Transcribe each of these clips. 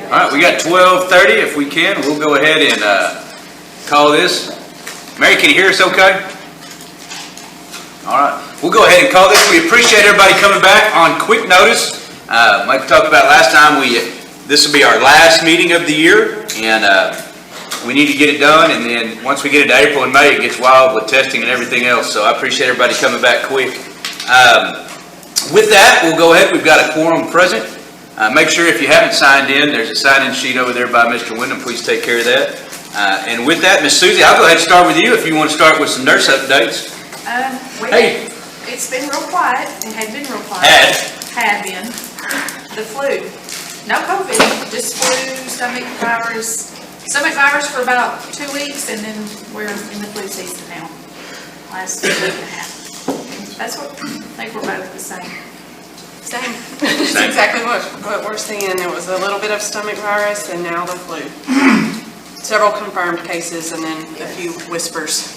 All right, we got 12:30. If we can, we'll go ahead and call this. Mary, can you hear us okay? All right, we'll go ahead and call this. We appreciate everybody coming back on quick notice. Like we talked about last time, this will be our last meeting of the year, and we need to get it done. And then once we get into April and May, it gets wild with testing and everything else. So I appreciate everybody coming back quick. With that, we'll go ahead. We've got a quorum present. Make sure if you haven't signed in, there's a sign-in sheet over there by Mr. Wyndham. Please take care of that. And with that, Miss Susie, I'll go ahead and start with you if you want to start with some nurse updates. It's been real quiet. It had been real quiet. Had been. The flu. No COVID, just flu, stomach virus. Stomach virus for about 2 weeks, and then we're in the flu season now. Last week and a half. That's what I think we're both the same. Same. It's exactly what we're seeing. It was a little bit of stomach virus and now the flu. Several confirmed cases and then a few whispers.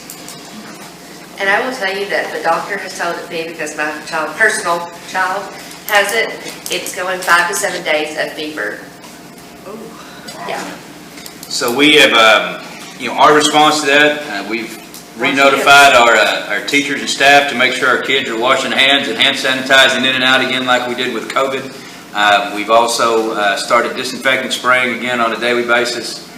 And I will tell you that the doctor has told me, because my personal child has it, it's going 5 to 7 days of fever. Ooh. Yeah. So we have, our response to that, we've re-notified our teachers and staff to make sure our kids are washing hands and hand sanitizing in and out again like we did with COVID. We've also started disinfectant spraying again on a daily basis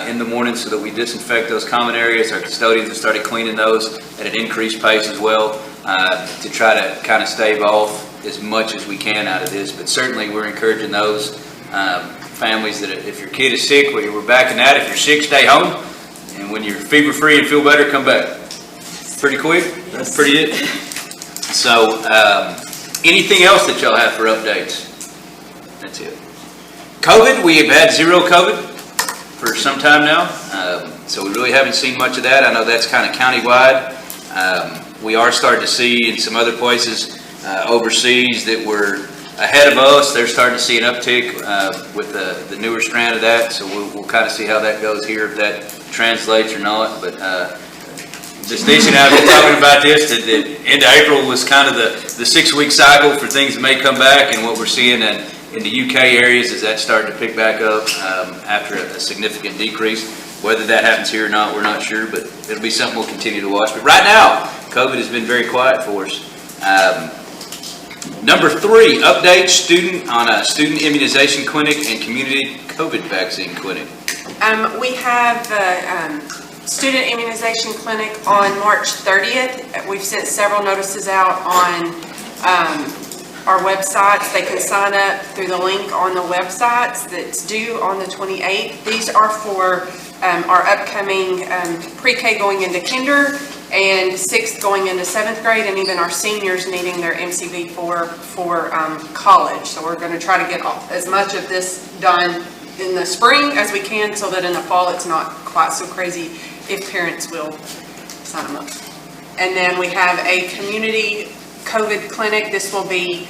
in the morning so that we disinfect those common areas. Our custodians have started cleaning those at an increased pace as well to try to kind of stave off as much as we can out of this. But certainly we're encouraging those families that if your kid is sick, we're backing that. If you're sick, stay home. And when you're fever-free and feel better, come back. Pretty quick? Yes. That's pretty it. So, anything else that y'all have for updates? That's it. COVID, we have had 0 COVID for some time now. So we really haven't seen much of that. I know that's kind of countywide. We are starting to see in some other places overseas that were ahead of us. They're starting to see an uptick with the newer strand of that. So we'll kind of see how that goes here, if that translates or not. But just Stacey and I have been talking about this, that into April was kind of the 6-week cycle for things that may come back, and what we're seeing in the UK areas is that starting to pick back up after a significant decrease. Whether that happens here or not, we're not sure, but it'll be something we'll continue to watch. But right now, COVID has been very quiet for us. Number 3, update on a student immunization clinic and community COVID vaccine clinic. We have the student immunization clinic on March 30th. We've sent several notices out on our websites. They can sign up through the link on the websites that's due on the 28th. These are for our upcoming pre-K going into kinder and 6th going into 7th grade, and even our seniors needing their MCV for college. So we're going to try to get as much of this done in the spring as we can, so that in the fall it's not quite so crazy if parents will sign them up. And then we have a community COVID clinic. This will be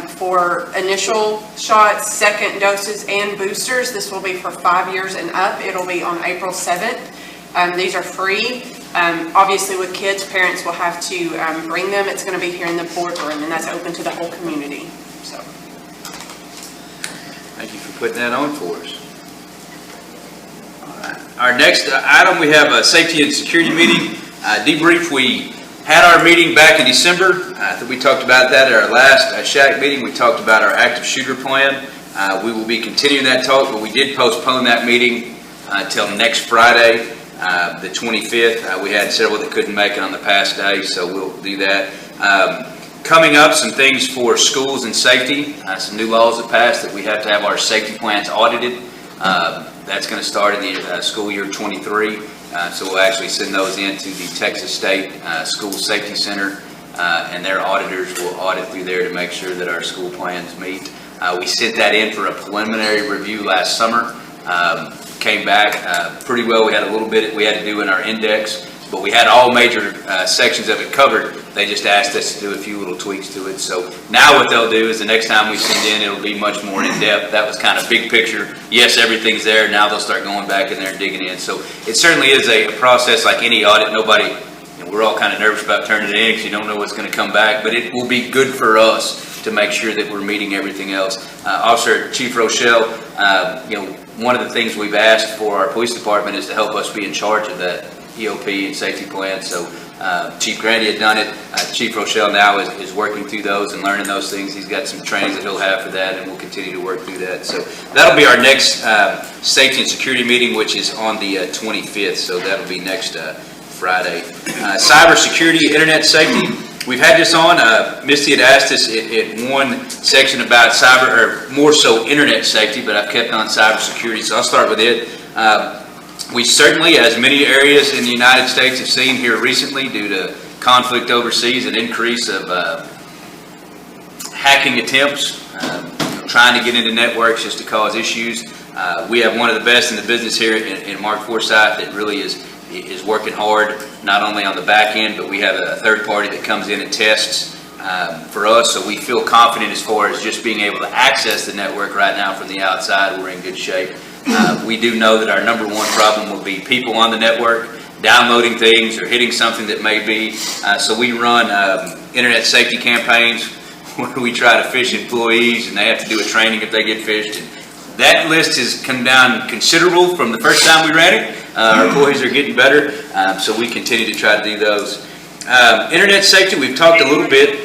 for initial shots, second doses, and boosters. This will be for 5 years and up. It'll be on April 7th. These are free. Obviously with kids, parents will have to bring them. It's going to be here in the boardroom, and that's open to the whole community. So. Thank you for putting that on for us. All right. Our next item, we have a safety and security meeting debrief. We had our meeting back in December. I think we talked about that at our last SHAC meeting. We talked about our active shooter plan. We will be continuing that talk, but we did postpone that meeting until next Friday, the 25th. We had several that couldn't make it on the past day, so we'll do that. Coming up, some things for schools and safety. Some new laws have passed that we have to have our safety plans audited. That's going to start in the school year 23. So we'll actually send those into the Texas State School Safety Center, and their auditors will audit through there to make sure that our school plans meet. We sent that in for a preliminary review last summer. Came back pretty well. We had a little bit we had to do in our index, but we had all major sections of it covered. They just asked us to do a few little tweaks to it. So now what they'll do is the next time we send in, it'll be much more in depth. That was kind of big picture. Yes, everything's there. Now they'll start going back in there and digging in. So it certainly is a process like any audit. Nobody, we're all kind of nervous about turning it in because you don't know what's going to come back, but it will be good for us to make sure that we're meeting everything else. Officer Chief Rochelle One of the things we've asked for our police department is to help us be in charge of that EOP and safety plan. So Chief Grandy had done it. Chief Rochelle now is working through those and learning those things. He's got some training that he'll have for that, and we'll continue to work through that. So that'll be our next safety and security meeting, which is on the 25th. So that'll be next Friday. Cybersecurity, internet safety. We've had this on. Misty had asked us at one section about cyber, or more so internet safety, but I've kept on cybersecurity, so I'll start with it. We certainly, as many areas in the United States have seen here recently due to conflict overseas, an increase of hacking attempts, trying to get into networks just to cause issues. We have one of the best in the business here in Mark Forsyth that really is working hard, not only on the back end, but we have a third party that comes in and tests for us, so we feel confident as far as just being able to access the network right now from the outside. We're in good shape. We do know that our number one problem will be people on the network downloading things or hitting something that may be. So we run internet safety campaigns where we try to fish employees and they have to do a training if they get fished. And that list has come down considerable from the first time we ran it. Our employees are getting better, so we continue to try to do those. Internet safety, we've talked a little bit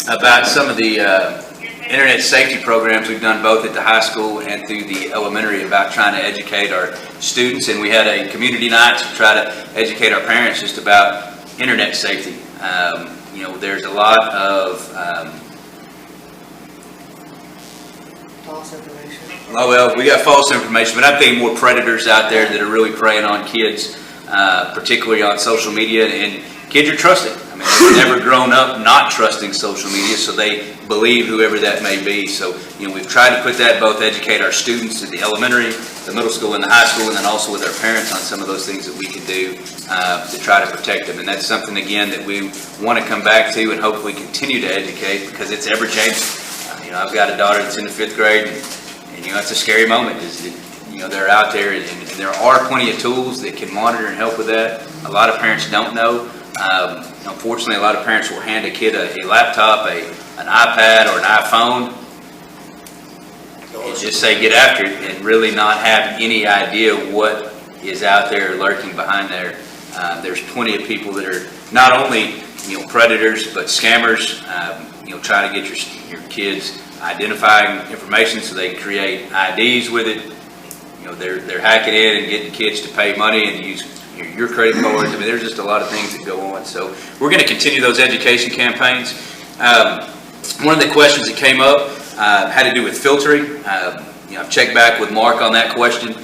about some of the internet safety programs we've done both at the high school and through the elementary about trying to educate our students, and we had a community night to try to educate our parents just about internet safety. There's a lot of False information. oh well, we got false information, but I'm thinking more predators out there that are really preying on kids, particularly on social media, and kids are trusting. I mean, they've never grown up not trusting social media, so they believe whoever that may be. So, we've tried to put that, both educate our students at the elementary, the middle school, and the high school, and then also with our parents on some of those things that we can do to try to protect them. And that's something, again, that we want to come back to and hopefully continue to educate, because it's ever changing. I've got a daughter that's in the 5th grade, and it's a scary moment. They're out there, and there are plenty of tools that can monitor and help with that. A lot of parents don't know. Unfortunately, a lot of parents will hand a kid a laptop, an iPad, or an iPhone, and just say get after it, and really not have any idea what is out there lurking behind there. There's plenty of people that are not only predators but scammers. Try to get your kids identifying information so they create IDs with it. They're hacking in and getting kids to pay money and use your credit cards. I mean, there's just a lot of things that go on. So we're going to continue those education campaigns. One of the questions that came up had to do with filtering. I've checked back with Mark on that question.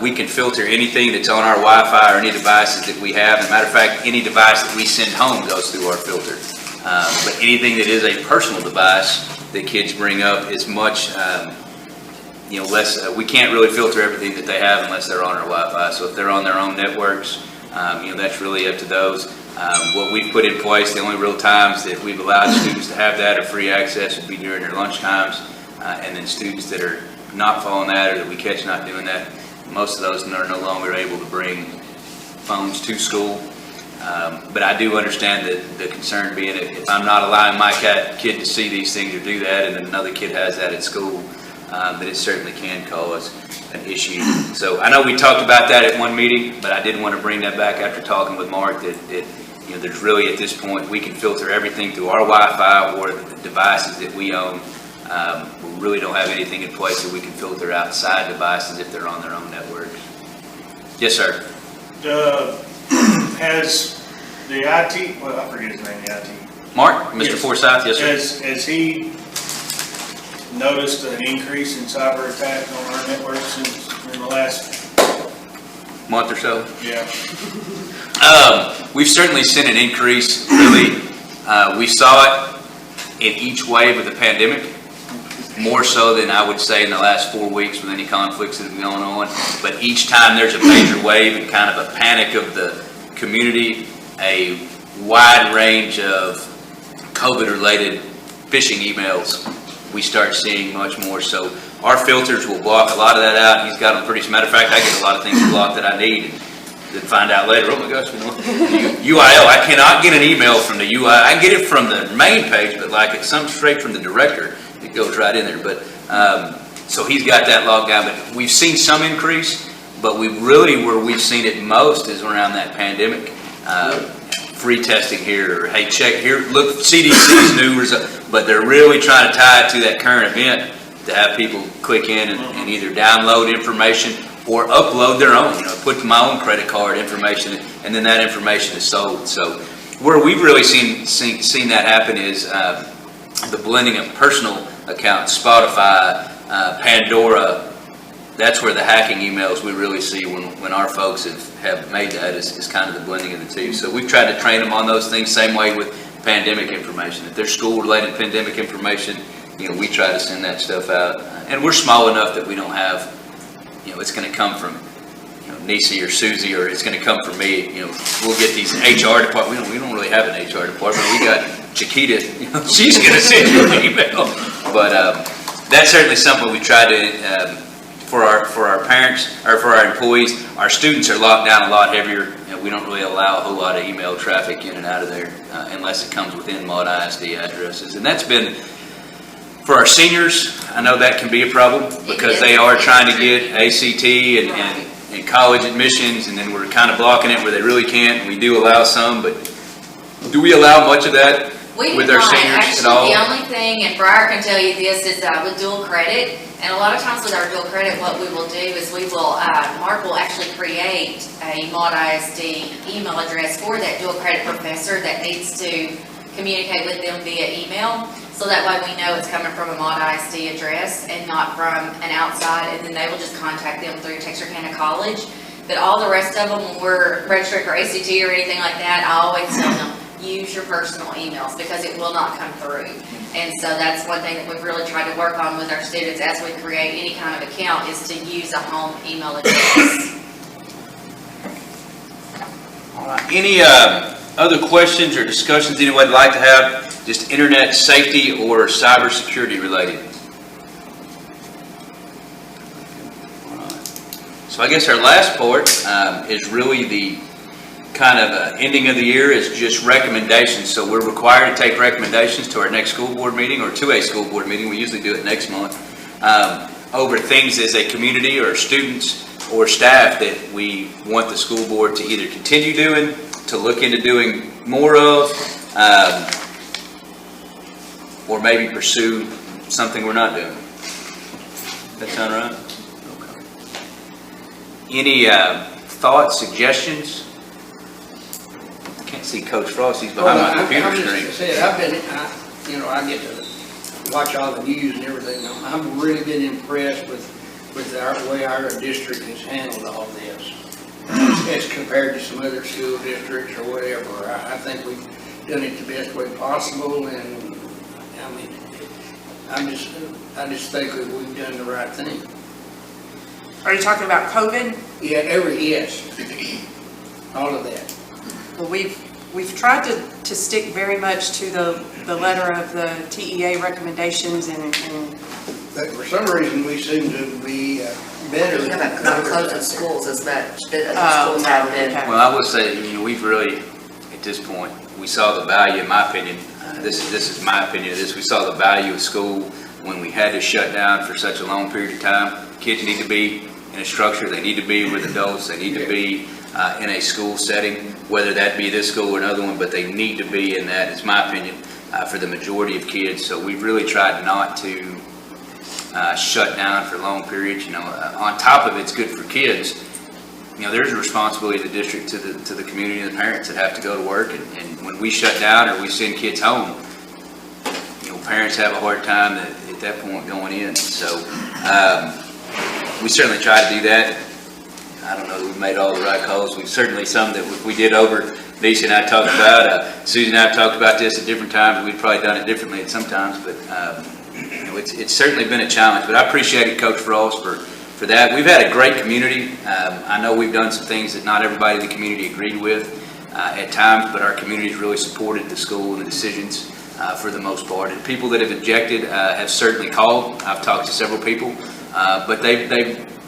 We can filter anything that's on our Wi-Fi or any devices that we have. As a matter of fact, any device that we send home goes through our filter. But anything that is a personal device that kids bring up is much less. We can't really filter everything that they have unless they're on our Wi-Fi. So if they're on their own networks, that's really up to those. What we've put in place, the only real times that we've allowed students to have that or free access would be during their lunch times, and then students that are not following that or that we catch not doing that, most of those are no longer able to bring phones to school. But I do understand that the concern being if I'm not allowing my kid to see these things or do that, and then another kid has that at school, that it certainly can cause an issue. So I know we talked about that at one meeting, but I did want to bring that back after talking with Mark that there's really, at this point, we can filter everything through our Wi-Fi or the devices that we own. We really don't have anything in place that we can filter outside devices if they're on their own networks. Yes, sir. Has the IT, well, I forget his name, the IT. Mark, Mr. Yes. Forsyth, yes, sir. Has he noticed an increase in cyber attacks on our network since in the last Month or so? Yeah. We've certainly seen an increase, really. We saw it in each wave of the pandemic, more so than I would say in the last 4 weeks with any conflicts that have been going on. But each time there's a major wave and kind of a panic of the community, a wide range of COVID-related phishing emails, we start seeing much more. So our filters will block a lot of that out. He's got them pretty. As a matter of fact, I get a lot of things blocked that I need, and then find out later, oh my gosh, UIL, I cannot get an email from the UI. I can get it from the main page, but like it's some straight from the director, it goes right in there. But So he's got that locked down, but we've seen some increase, but where we've seen it most is around that pandemic. Free testing here, or hey, check here, look, CDC's new result, but they're really trying to tie it to that current event to have people click in and either download information or upload their own, put my own credit card information, and then that information is sold. So where we've really seen that happen is the blending of personal accounts, Spotify, Pandora. That's where the hacking emails we really see when our folks have made that is kind of the blending of the two. So we've tried to train them on those things, same way with pandemic information. If there's school-related pandemic information, we try to send that stuff out. And we're small enough that we don't have, it's going to come from, Nisi or Susie, or it's going to come from me. We'll get these HR department. We don't really have an HR department. We got Chiquita. She's going to send you an email. But that's certainly something we try to. For our parents, or for our employees, our students are locked down a lot heavier. We don't really allow a whole lot of email traffic in and out of there unless it comes within Maud ISD addresses. And that's been, for our seniors, I know that can be a problem because they are trying to get ACT and college admissions, and then we're kind of blocking it where they really can't. And we do allow some, but do we allow much of that with our seniors at all? Actually, the only thing, and Briar can tell you this, is with dual credit. And a lot of times with our dual credit, what we will do is Mark will actually create a Maud ISD email address for that dual credit professor that needs to communicate with them via email. So that way we know it's coming from a Maud ISD address and not from an outside, and then they will just contact them through Texarkana College. But all the rest of them, when we're registering for ACT or anything like that, I always tell them, use your personal emails because it will not come through. And so that's one thing that we've really tried to work on with our students as we create any kind of account is to use a home email address. All right. Any other questions or discussions anyone would like to have, just internet safety or cybersecurity related? All right. So I guess our last part is really the kind of ending of the year is just recommendations. So we're required to take recommendations to our next school board meeting or to a school board meeting. We usually do it next month over things as a community or students or staff that we want the school board to either continue doing, to look into doing more of, or maybe pursue something we're not doing. That sound right? Okay. Any thoughts, suggestions? Can't see Coach Frost, he's behind my computer screen. I get to watch all the news and everything. I've really been impressed with the way our district has handled all this as compared to some other school districts or whatever. I think we've done it the best way possible, and I just think that we've done the right thing. Are you talking about COVID? Yeah, yes, all of that. Well, we've tried to stick very much to the letter of the TEA recommendations and But for some reason, we seem to be better. You haven't not closing schools as much as schools have been. okay. Well, I will say, we've really, at this point, we saw the value, in my opinion, this is my opinion of this, we saw the value of school when we had to shut down for such a long period of time. Kids need to be in a structure, they need to be with adults, they need to be in a school setting, whether that be this school or another one, but they need to be in that, it's my opinion, for the majority of kids. So we've really tried not to shut down for long periods. On top of it's good for kids. There's a responsibility of the district to the community and the parents that have to go to work. And when we shut down or we send kids home, parents have a hard time at that point going in. So we certainly try to do that. I don't know that we've made all the right calls. We've certainly some that we did over. Lisa and I talked about. Susan and I have talked about this at different times. We've probably done it differently at some times, but it's certainly been a challenge. But I appreciate Coach Frost for that. We've had a great community. I know we've done some things that not everybody in the community agreed with at times, but our community has really supported the school and the decisions for the most part. And people that have objected have certainly called. I've talked to several people, but they've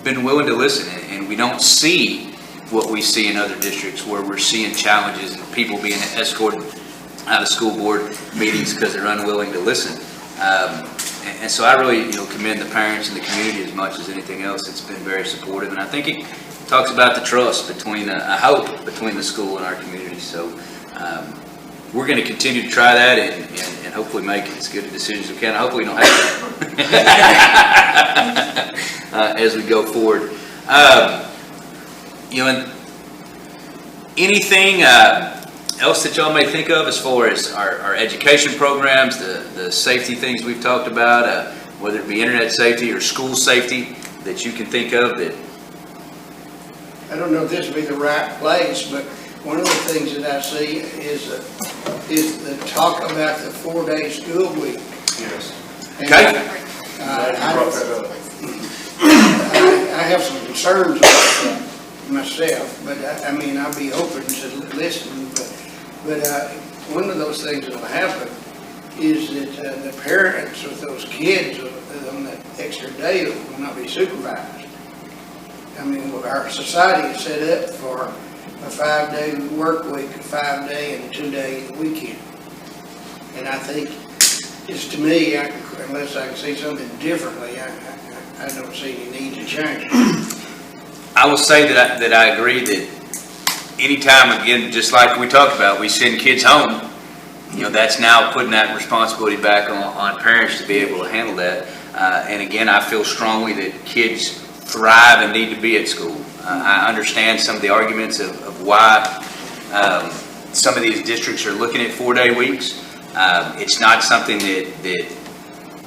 been willing to listen, and we don't see what we see in other districts where we're seeing challenges and people being escorted out of school board meetings because they're unwilling to listen. And so I really, commend the parents and the community as much as anything else. It's been very supportive, and I think it talks about the trust between, I hope, between the school and our community. So we're going to continue to try that and hopefully make as good a decision as we can. Hopefully we don't have to as we go forward. And anything else that y'all may think of as far as our education programs, the safety things we've talked about, whether it be internet safety or school safety that you can think of that? I don't know if this would be the right place, but one of the things that I see is the talk about the 4-day school week. Yes. Okay. I have some concerns about that myself, but I mean, I'll be open to listening, but one of those things that will happen is that the parents with those kids on that extra day will not be supervised. I mean, our society is set up for a 5-day work week, a 5-day and a 2-day weekend. And I think it's, to me, unless I can see something differently, I don't see any need to change. I will say that I agree that anytime, again, just like we talked about, we send kids home, that's now putting that responsibility back on parents to be able to handle that. And again, I feel strongly that kids thrive and need to be at school. I understand some of the arguments of why some of these districts are looking at 4-day weeks. It's not something that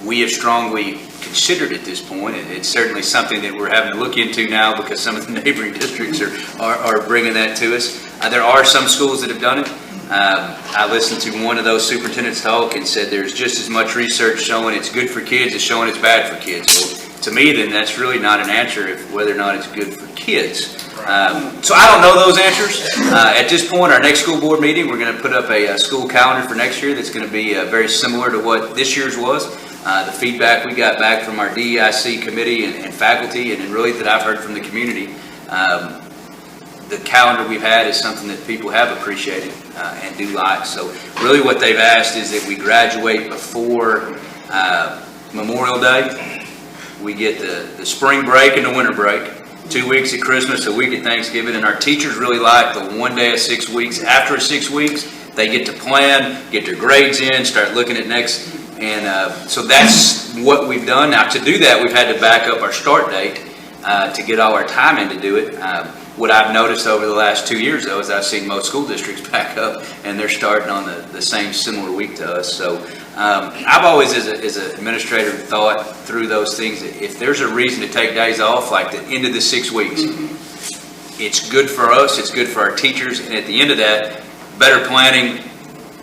we have strongly considered at this point. It's certainly something that we're having to look into now because some of the neighboring districts are bringing that to us. There are some schools that have done it. I listened to one of those superintendents talk and said there's just as much research showing it's good for kids as showing it's bad for kids. Well, to me, then that's really not an answer if whether or not it's good for kids. So I don't know those answers. At this point, our next school board meeting, we're going to put up a school calendar for next year that's going to be very similar to what this year's was. The feedback we got back from our DEIC committee and faculty, and really that I've heard from the community, the calendar we've had is something that people have appreciated and do like. So really what they've asked is that we graduate before Memorial Day. We get the spring break and the winter break, 2 weeks at Christmas, a week at Thanksgiving, and our teachers really like the 1 day of 6 weeks. After 6 weeks, they get to plan, get their grades in, start looking at next. And so that's what we've done. Now, to do that, we've had to back up our start date to get all our time in to do it. What I've noticed over the last 2 years, though, is I've seen most school districts back up, and they're starting on the same similar week to us. So I've always, as an administrator, thought through those things. If there's a reason to take days off, like the end of the 6 weeks, it's good for us, it's good for our teachers, and at the end of that, better planning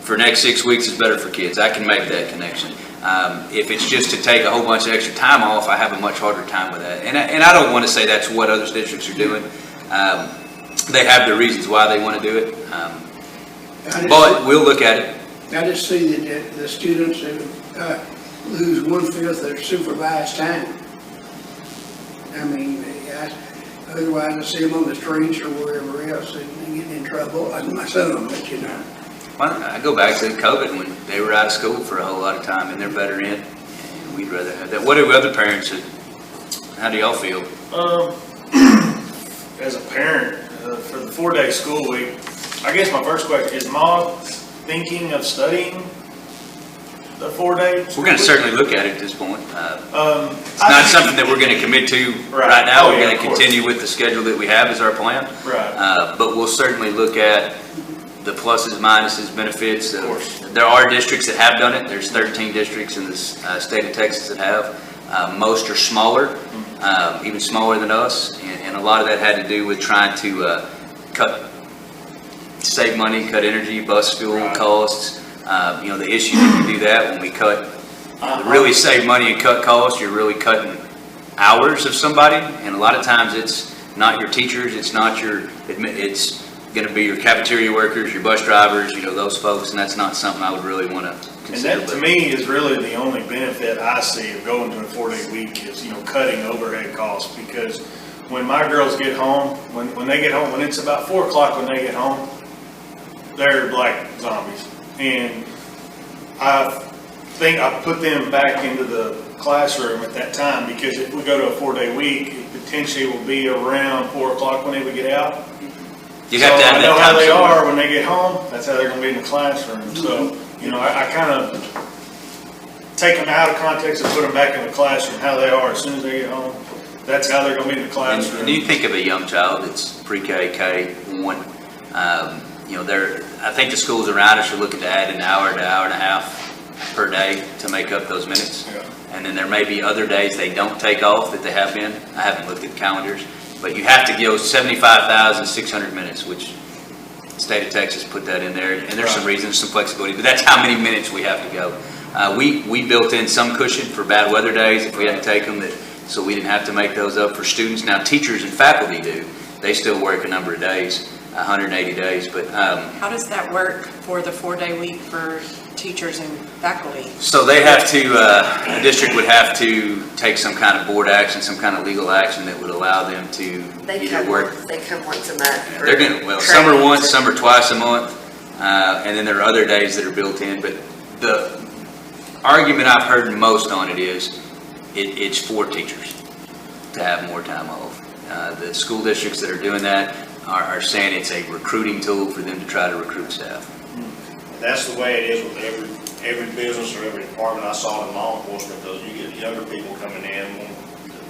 for next 6 weeks is better for kids. I can make that connection. If it's just to take a whole bunch of extra time off, I have a much harder time with that. And I don't want to say that's what other districts are doing. They have their reasons why they want to do it. But we'll look at it. I just see that the students lose 1/5 their supervised time. I mean, otherwise I see them on the streets or wherever else and getting in trouble. My son, but Well, I go back to COVID when they were out of school for a whole lot of time and they're better in. And we'd rather have that. What do other parents, how do y'all feel? As a parent, for the 4-day school week, I guess my first question, is Maud thinking of studying the 4-day? We're going to certainly look at it at this point. It's not something that we're going to commit to right now. We're going to continue with the schedule that we have as our plan. Right. But we'll certainly look at the pluses, minuses, benefits. Of course. There are districts that have done it. There's 13 districts in the state of Texas that have. Most are smaller, even smaller than us. And a lot of that had to do with trying to save money, cut energy, bus fuel costs. The issue that we do that when we really save money and cut costs, you're really cutting hours of somebody. And a lot of times it's not your teachers, it's going to be your cafeteria workers, your bus drivers, those folks, and that's not something I would really want to consider. And that, to me, is really the only benefit I see of going to a 4-day week is, cutting overhead costs. Because when my girls get home, when they get home, when it's about 4 o'clock when they get home, they're like zombies. And I think I put them back into the classroom at that time, because if we go to a 4-day week, it potentially will be around 4 o'clock when they would get out. You have to have I that know how time they somewhere. are when they get home, that's how they're gonna be in the classroom. So, I kind of take them out of context and put them back in the classroom, how they are as soon as they get home. That's how they're gonna be in the classroom. And you think of a young child that's pre-K, K1, I think the schools around us are looking to add an hour to hour and a half per day to make up those minutes. Yeah. And then there may be other days they don't take off that they have been. I haven't looked at calendars, but you have to go 75,600 minutes, which the state of Texas put that in there. And there's some reasons, some flexibility, but that's how many minutes we have to go. We built in some cushion for bad weather days if we had to take them, so we didn't have to make those up for students. Now teachers and faculty do. They still work a number of days, 180 days, but How does that work for the 4-day week for teachers and faculty? so they have to, the district would have to take some kind of board action, some kind of legal action that would allow them to They either come, work. they come once a month. for They're gonna, well, some are training. once, some are twice a month, and then there are other days that are built in, but the argument I've heard most on it is, it's for teachers to have more time off. The school districts that are doing that are saying it's a recruiting tool for them to try to recruit staff. That's the way it is with every business or every department I saw in law enforcement, because you get younger people coming in,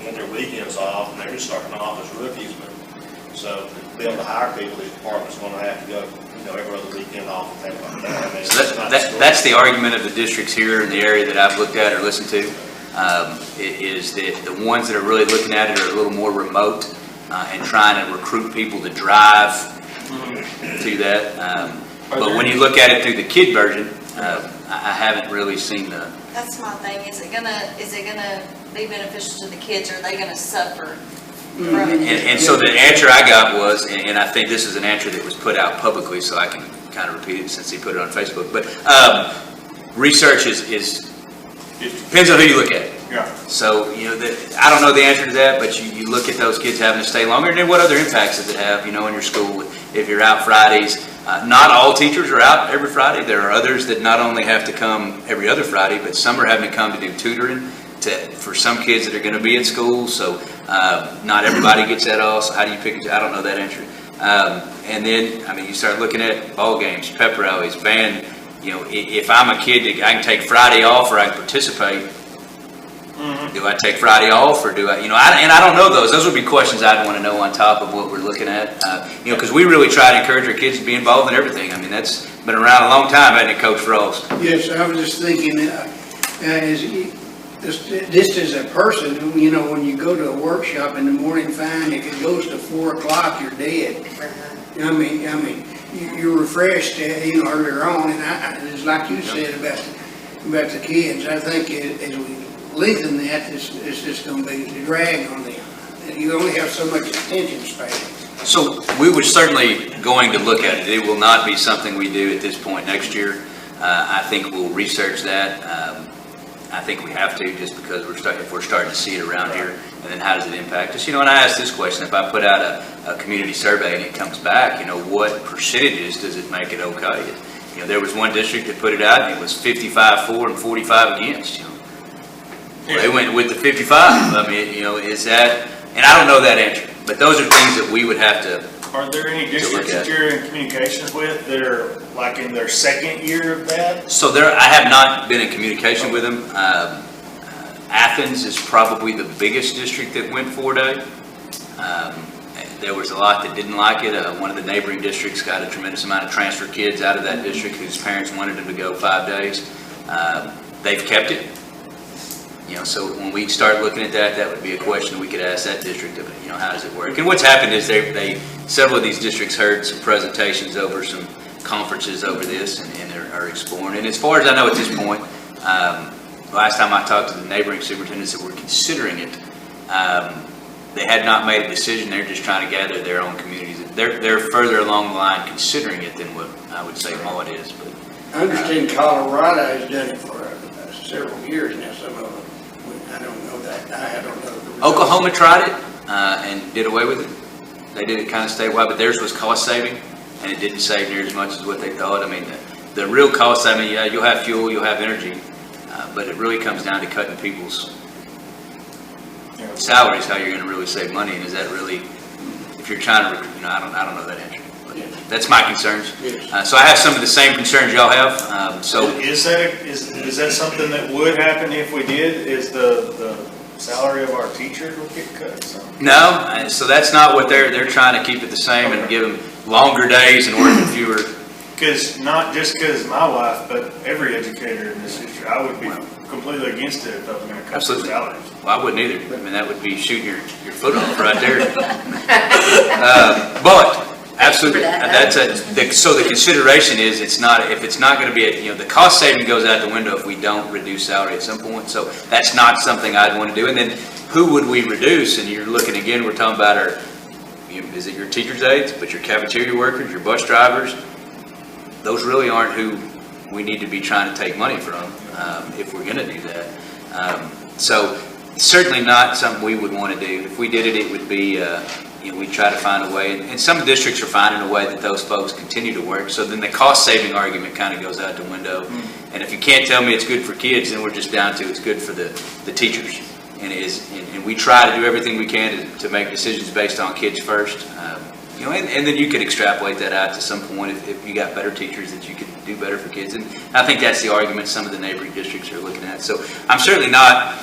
want their weekends off, and they're just starting off as rookies, but, so to be able to hire people, the department's gonna have to go, every other weekend off and things like that. I mean, So it's not that's the argument of the districts here in the area that I've looked at or listened to, is that the ones that are really looking at it are a little more remote, and trying to recruit people to drive to that. But when you look at it through the kid version, I haven't really seen the, That's my thing, is it gonna be beneficial to the kids, or are they gonna suffer from it? and so the answer I got was, and I think this is an answer that was put out publicly, so I can kind of repeat it since he put it on Facebook, but research is depends on who you look at. Yeah. So, I don't know the answer to that, but you look at those kids having to stay longer, and then what other impacts does it have, in your school? If you're out Fridays, not all teachers are out every Friday. There are others that not only have to come every other Friday, but some are having to come to do tutoring for some kids that are going to be at school. So not everybody gets that off. So how do you pick? I don't know that answer. And then, you start looking at ball games, pep rallies, band. If I'm a kid, I can take Friday off or I can participate. Do I take Friday off, or do I, and I don't know those. Those would be questions I'd want to know on top of what we're looking at. Because we really try to encourage our kids to be involved in everything. That's been around a long time, hasn't it, Coach Frost? Yes, I was just thinking, just as a person, when you go to a workshop in the morning, fine, if it goes to 4 o'clock, you're dead. You're refreshed, earlier on, and it's like you said about the kids. I think as we lengthen that, it's just going to be a drag on them. You only have so much attention span. So we were certainly going to look at it. It will not be something we do at this point next year. I think we'll research that. I think we have to, just because if we're starting to see it around here, and then how does it impact us? And I asked this question: if I put out a community survey and it comes back, what percentages does it make it okay? There was one district that put it out and it was 55 for and 45 against. Well, they went with the 55. Is that? And I don't know that answer, but those are things that we would have to. Are there any districts that you're in communications with that are like in their second year of that? So I have not been in communication with them. Athens is probably the biggest district that went 4-day. There was a lot that didn't like it. One of the neighboring districts got a tremendous amount of transfer kids out of that district whose parents wanted them to go 5 days. They've kept it. So when we start looking at that, that would be a question we could ask that district of, how does it work? And what's happened is several of these districts heard some presentations over some conferences over this and are exploring. And as far as I know at this point, last time I talked to the neighboring superintendents that were considering it, they had not made a decision. They're just trying to gather their own communities. They're further along the line considering it than what I would say Maude is. But I understand Colorado has done it for several years now, some of them. I don't know that. I don't know the results. Oklahoma tried it and did away with it. They did it kind of statewide, but theirs was cost saving, and it didn't save near as much as what they thought. The real cost, you'll have fuel, you'll have energy, but it really comes down to cutting people's salaries, how you're gonna really save money, and is that really, if you're trying to, I don't know that answer. But that's my concerns. Yes. So I have some of the same concerns y'all have, so. Is that something that would happen if we did, is the salary of our teachers would get cut? So. No, so that's not what they're trying to keep it the same and give them longer days and working fewer. Because, not just because my wife, but every educator in this district, I would be completely against it if I was going to cut their Absolutely. salaries. Well, I wouldn't either. I mean, that would be shooting your foot off right there. But, absolutely, so the consideration is, if it's not gonna be, the cost saving goes out the window if we don't reduce salary at some point, so that's not something I'd wanna do. And then, who would we reduce? And you're looking again, we're talking about is it your teacher's aides, but your cafeteria workers, your bus drivers, those really aren't who we need to be trying to take money from, if we're gonna do that. So, certainly not something we would wanna do. If we did it, it would be, we try to find a way, and some districts are finding a way that those folks continue to work, so then the cost-saving argument kind of goes out the window. And if you can't tell me it's good for kids, then we're just down to it's good for the teachers. And we try to do everything we can to make decisions based on kids first. And then you could extrapolate that out to some point if you got better teachers that you could do better for kids. And I think that's the argument some of the neighboring districts are looking at. So I'm certainly not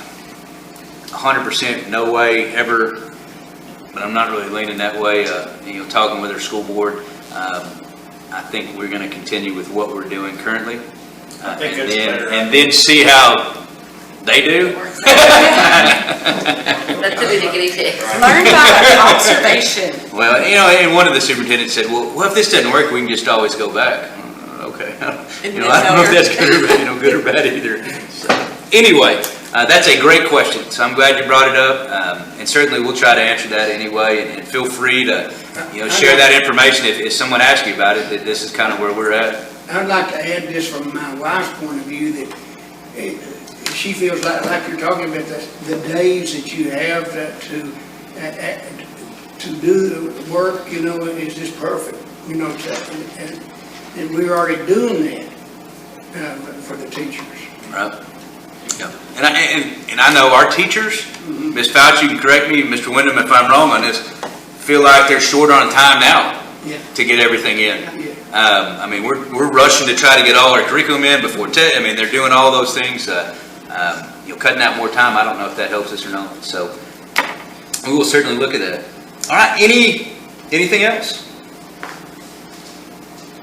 100% no way ever, but I'm not really leaning that way. Talking with our school board, I think we're going to continue with what we're doing currently, I think it's better. and then see how they do. That's a bit guinea pig. Learn by observation. Well, and one of the superintendents said, well, if this doesn't work, we can just always go back. Okay. I don't know if that's good or bad either. So, anyway. That's a great question, so I'm glad you brought it up, and certainly we'll try to answer that anyway, and feel free to, share that information if someone asks you about it, that this is kind of where we're at. I'd like to add this from my wife's point of view, that she feels like you're talking about the days that you have to do the work, is just perfect, and we're already doing that for the teachers. Right. Yeah. And I know our teachers, Ms. Fauci, you can correct me, Mr. Wyndham, if I'm wrong on this, feel like they're short on time now to get everything in. Yeah. We're rushing to try to get all our curriculum in before they're doing all those things. Cutting out more time, I don't know if that helps us or not. So we will certainly look at that. All right, anything else?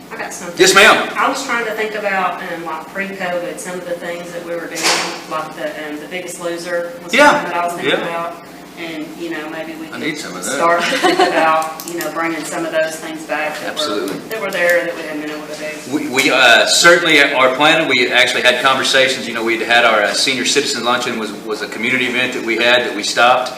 I got something. Yes, ma'am. I was trying to think about, like pre-COVID, some of the things that we were doing, like the Biggest Loser was something that I was thinking about. And, maybe we could start to think about, bringing some of those things back that were there that we hadn't been able to do. We certainly are planning. We actually had conversations. We'd had our senior citizen luncheon was a community event that we had that we stopped.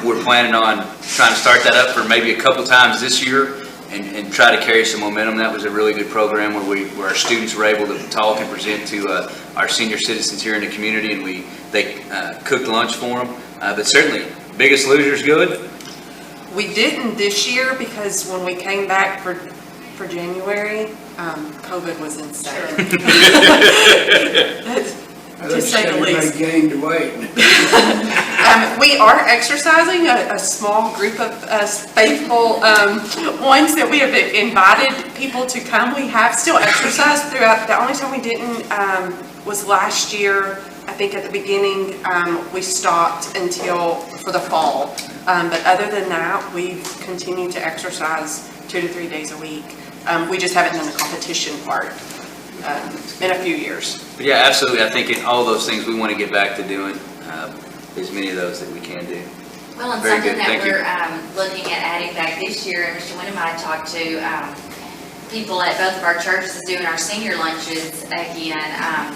We're planning on trying to start that up for maybe a couple times this year and try to carry some momentum. That was a really good program where our students were able to talk and present to our senior citizens here in the community, and they cooked lunch for them. But certainly, Biggest Loser's good. We didn't this year because when we came back for January, COVID was insane. To say the least. Gained weight. We are exercising, a small group of us faithful ones that we have invited people to come. We have still exercised throughout. The only time we didn't was last year. I think at the beginning we stopped for the fall. But other than that, we've continued to exercise 2 to 3 days a week. We just haven't done the competition part in a few years. But yeah, absolutely. I think in all those things we want to get back to doing as many of those that we can do. Well, and something that we're looking at adding back this year, and Mr. Wyndham and I talked to people at both of our churches doing our senior lunches again.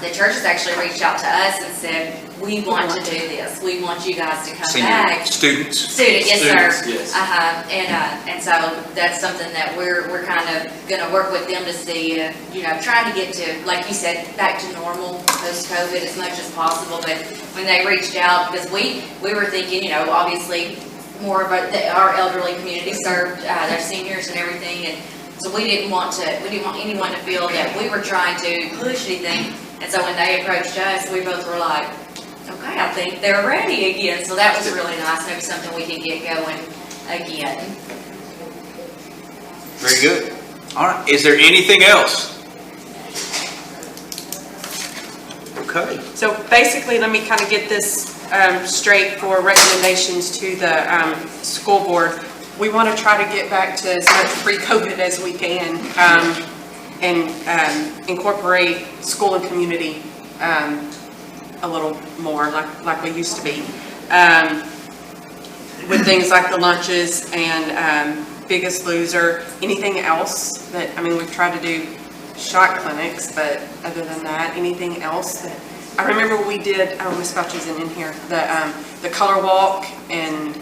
The churches actually reached out to us and said, we want to do this. We want you guys to come back. Students, yes, sir. Yes. And so that's something that we're kind of going to work with them to see, trying to get to, like you said, back to normal post-COVID as much as possible. But when they reached out, because we were thinking, obviously more of our elderly community served, their seniors and everything, and so we didn't want anyone to feel that we were trying to push anything. And so when they approached us, we both were like, okay, I think they're ready again. So that was really nice, maybe something we can get going again. Very good. All right, is there anything else? Okay. So basically, let me kind of get this straight for recommendations to the school board. We want to try to get back to as much pre-COVID as we can and incorporate school and community a little more like we used to be. With things like the lunches and Biggest Loser, anything else that, I mean, we've tried to do SHAC clinics, but other than that, anything else that, I remember we did, oh, Ms. Fauci isn't in here, the color walk and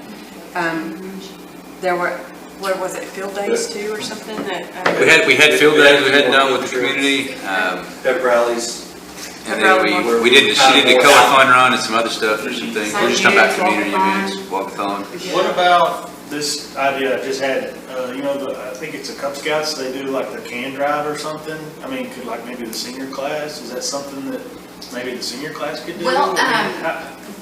there were, what was it, field days too or something that? We had field days we had done with the community. Pep rallies. And then she did the color fun run and some other stuff or some things. We're just talking about community events, walkathon. What about this idea I just had, I think it's the Cub Scouts, they do like the can drive or something? I mean, could like maybe the senior class, is that something that maybe the senior class could do? Well,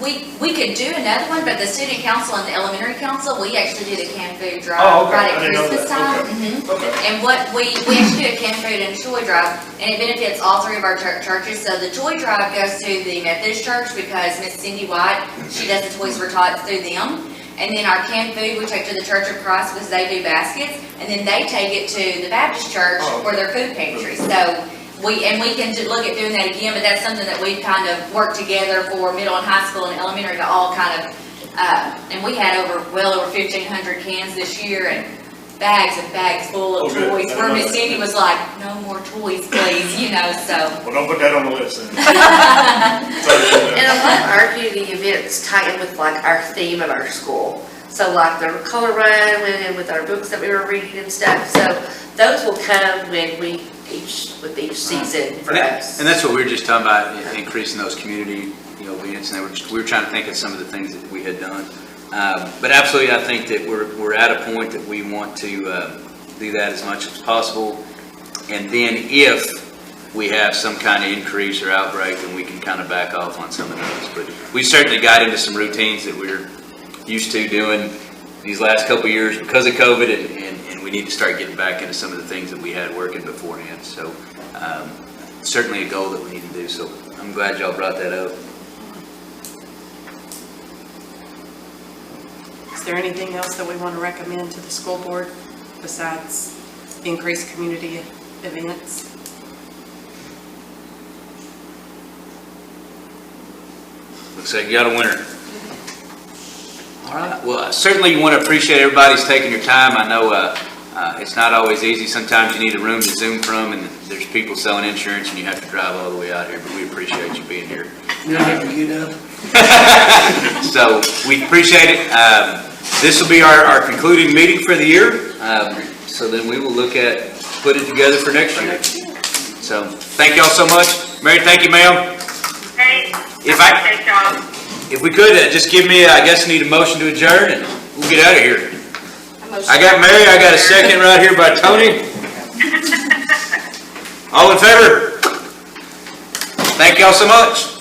we could do another one, but the student council and the elementary council, we actually do the canned food drive right at Christmas time. Okay. And what we actually do a canned food and toy drive, and it benefits all three of our churches. So the toy drive goes to the Methodist church because Miss Cindy White, she does the Toys for Tots through them. And then our canned food we take to the Church of Christ because they do baskets, and then they take it to the Baptist church for their food pantry. So we can look at doing that again, but that's something that we've kind of worked together for middle and high school and elementary to all kind of, and we had well over 1,500 cans this year and bags full of toys. Where Miss Cindy was like, no more toys, please, so. Well, don't put that on the list then. And a lot of our community events tie in with like our theme of our school. So like the color run went in with our books that we were reading and stuff. So those will come with each season for us. And that's what we were just talking about, increasing those community, events. And we were trying to think of some of the things that we had done. But absolutely, I think that we're at a point that we want to do that as much as possible. And then if we have some kind of increase or outbreak, then we can kind of back off on some of those. But we certainly got into some routines that we're used to doing these last couple of years because of COVID, and we need to start getting back into some of the things that we had working beforehand. So certainly a goal that we need to do. So I'm glad y'all brought that up. Is there anything else that we want to recommend to the school board besides increased community events? Looks like you got a winner. All right. Well, certainly you want to appreciate everybody's taking your time. I know it's not always easy. Sometimes you need a room to Zoom from, and there's people selling insurance, and you have to drive all the way out here. But we appreciate you being here. You don't have to get up. So we appreciate it. This will be our concluding meeting for the year. So then we will look at putting it together for next year. So thank y'all so much. Mary, thank you, ma'am. Hey, If we could, just give me, I guess, need a motion to adjourn, and we'll get out of here. I got Mary, I got a second right here by Tony. All in favor? Thank y'all so much.